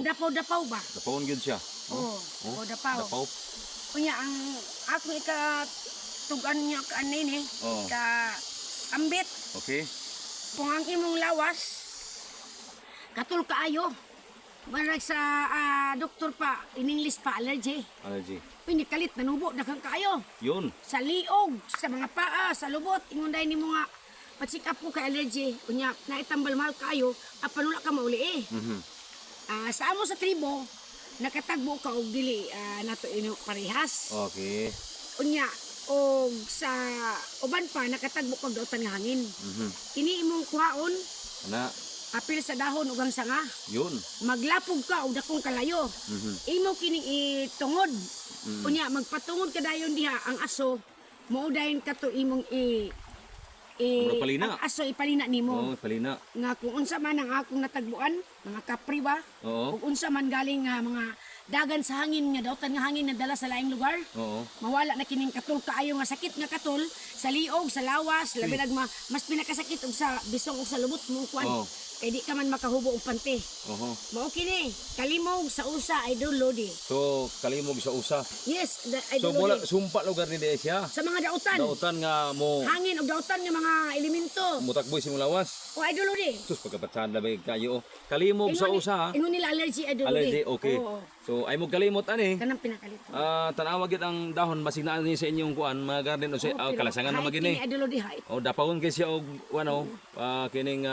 dapaw-dapaw ba? Dapawon gyud siya. Oo, Oh, dapaw. dapaw. Kunya ang ako tugan niya ka nini, Oo. ka ambit. Okay. Kung ang imong lawas, katul kaayo. Marag sa doktor pa, in English pa, allergy. Allergy. Pwede kalit, nanubo, daghang kaayo. Yun. Sa liog, sa mga paa, sa lubot, ingon dahil ni mga pa-check up ko ka allergy. Kunya, naitambal mahal kaayo, apanula ka mauli eh. Sa amo sa tribo, nakatagbo ka og dili nato ino parehas. Okay. Unya, og sa uban pa, nakatagbo ka og dautan nga hangin. Kini imong kuhaon, Ana, apil sa dahon ug ang sanga. yun. Maglapog ka og dakong kalayo. Imo kining itungod. Unya magpatungod ka dayon diha ang aso mao dayon kato imong Mura palina. ang aso ipalina nimo. Oo, palina. Nga kung unsa man ang akong natagbuan, mga kapri ba? Oo. Ug unsa man galing nga mga dagan sa hangin nga dautan nga hangin na dala sa laing lugar. Oo. Mawala na kining katul kaayo nga sakit nga katul sa liog, sa lawas, labi nag mas pinakasakit og sa bisong ug sa lubot mo kuan. Oo. Kay di ka man makahubo og pante. Oho. Mao kini, kalimog sa usa idol lodi. So, kalimog sa usa. Yes, So, idol mula lodi. sumpa lugar ni Dea siya. Sa mga dautan. Dautan nga mo Hangin og dautan nga mga elemento. mutakboy si lawas. O idol lodi. Sus, pagkapatsanda ba kayo. Kalimog sa usa ha. Ingon nila allergy idol lodi. Allergy, okay. Oo. So, ay mo kalimot ani. Kanang pinakalit. Tanawag it ang dahon basig na ni sa inyong kuan mga garden o sa kalasangan na magini. Idol lodi hay. O dapawon kay siya og ano kining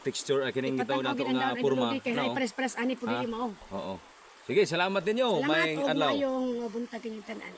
texture kining gitaw nato nga porma. Kay No? press ani pud dili mao. Oo. Sige, salamat ninyo. Salamat May og adlaw. mayong buntag kining tanan.